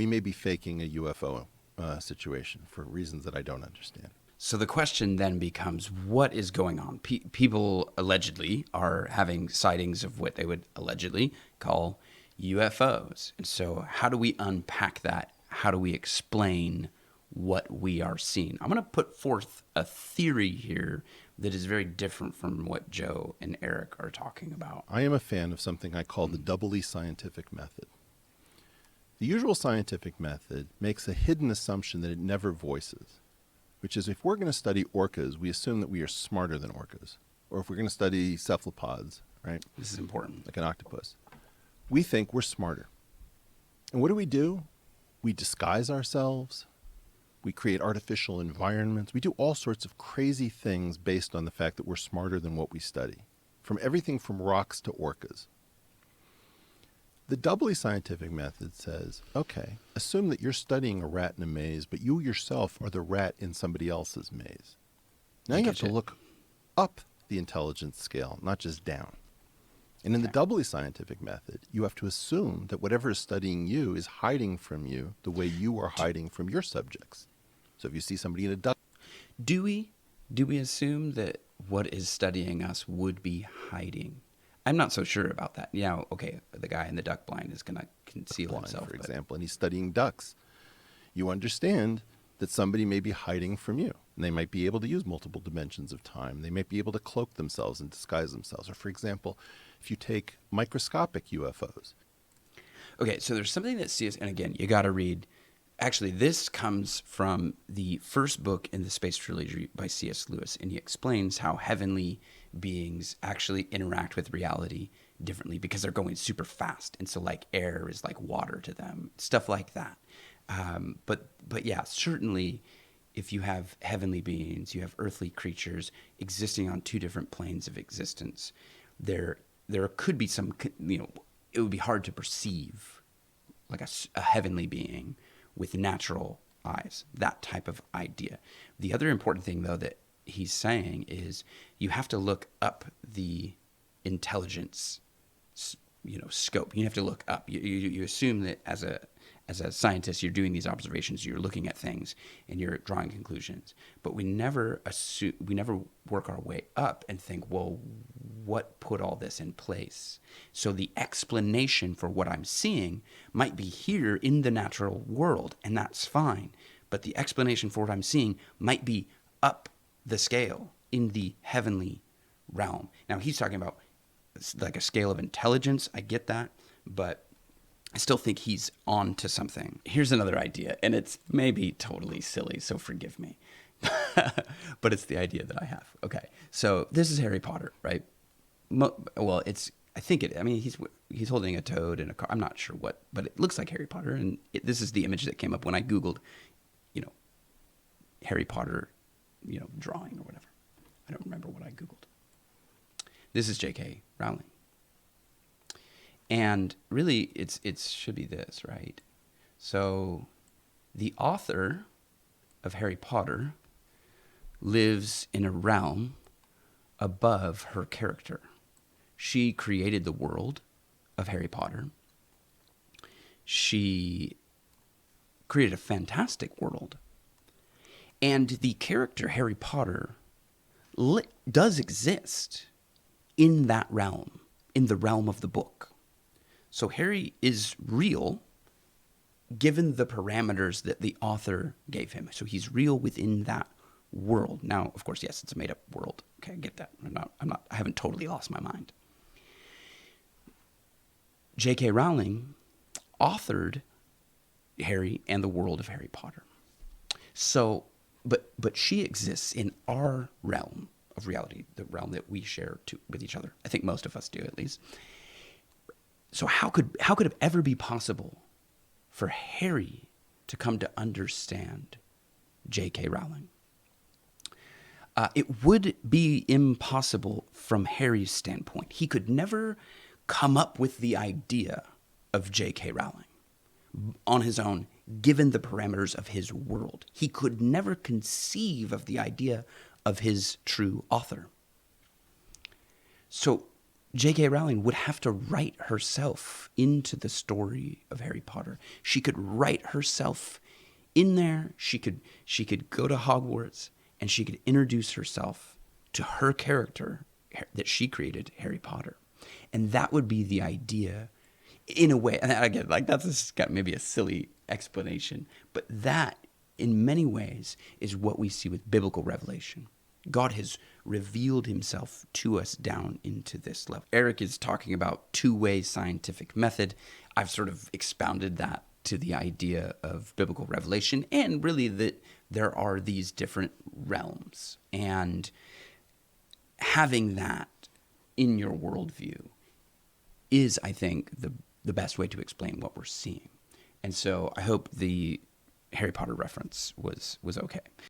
we may be faking a UFO situation for reasons that I don't understand. So the question then becomes, what is going on? People allegedly are having sightings of what they would allegedly call UFOs. And so how do we unpack that? How do we explain what we are seeing? I'm going to put forth a theory here that is very different from what Joe and Eric are talking about. I am a fan of something I call the doubly scientific method. The usual scientific method makes a hidden assumption that it never voices, which is if we're going to study orcas, we assume that we are smarter than orcas. Or if we're going to study cephalopods, right? This is important. Like an octopus, we think we're smarter. And what do? We disguise ourselves. We create artificial environments. We do all sorts of crazy things based on the fact that we're smarter than what we study, from everything from rocks to orcas. The doubly scientific method says, okay, assume that you're studying a rat in a maze, but you yourself are the rat in somebody else's maze. Now you have to look up the intelligence scale, not just down. And in the doubly scientific method, you have to assume that whatever is studying you is hiding from you the way you are hiding from your subjects. So if you see somebody in a duck... Do we assume that what is studying us would be hiding? I'm not so sure about that. Yeah, okay, the guy in the duck blind is going to conceal himself. For example, and he's studying ducks. You understand that somebody may be hiding from you. And they might be able to use multiple dimensions of time. They might be able to cloak themselves and disguise themselves. Or for example, if you take microscopic UFOs. Okay, so there's something that C.S. And again, you got to read. Actually, this comes from the first book in the Space Trilogy by C.S. Lewis, and he explains how heavenly beings actually interact with reality differently because they're going super fast, and so like air is like water to them, stuff like that. But yeah, certainly, if you have heavenly beings, you have earthly creatures existing on two different planes of existence, there could be some, it would be hard to perceive like a heavenly being with natural eyes, that type of idea. The other important thing, though, that he's saying is you have to look up the intelligence, scope. You have to look up. You assume that as a scientist, you're doing these observations, you're looking at things, and you're drawing conclusions. But we never work our way up and think, well, what put all this in place? So the explanation for what I'm seeing might be here in the natural world, and that's fine. But the explanation for what I'm seeing might be up the scale in the heavenly realm. Now, he's talking about like a scale of intelligence. I get that, but I still think he's on to something. Here's another idea, and it's maybe totally silly, so forgive me. But it's the idea that I have. Okay, so this is Harry Potter, right? He's holding a toad in a car. I'm not sure what, but it looks like Harry Potter, and this is the image that came up when I Googled, Harry Potter, drawing or whatever. I don't remember what I Googled. This is JK Rowling. And really, it should be this, right? So the author of Harry Potter lives in a realm above her character. She created the world of Harry Potter. She created a fantastic world. And the character Harry Potter does exist in that realm, in the realm of the book. So Harry is real given the parameters that the author gave him. So he's real within that world. Now, of course, yes, it's a made-up world. Okay, I get that. I haven't totally lost my mind. JK Rowling authored Harry and the world of Harry Potter. So, but she exists in our realm of reality, the realm that we share with each other. I think most of us do, at least. So how could it ever be possible for Harry to come to understand J.K. Rowling? It would be impossible from Harry's standpoint. He could never come up with the idea of J.K. Rowling on his own, given the parameters of his world. He could never conceive of the idea of his true author. So JK Rowling would have to write herself into the story of Harry Potter. She could write herself in there. She could go to Hogwarts and she could introduce herself to her character that she created, Harry Potter. And that would be the idea in a way. And again, like that's got maybe a silly explanation, but that in many ways is what we see with biblical revelation. God has revealed himself to us down into this level. Eric is talking about two-way scientific method. I've sort of expounded that to the idea of biblical revelation and really that there are these different realms. And having that in your worldview is, I think, the best way to explain what we're seeing. And so I hope the Harry Potter reference was okay.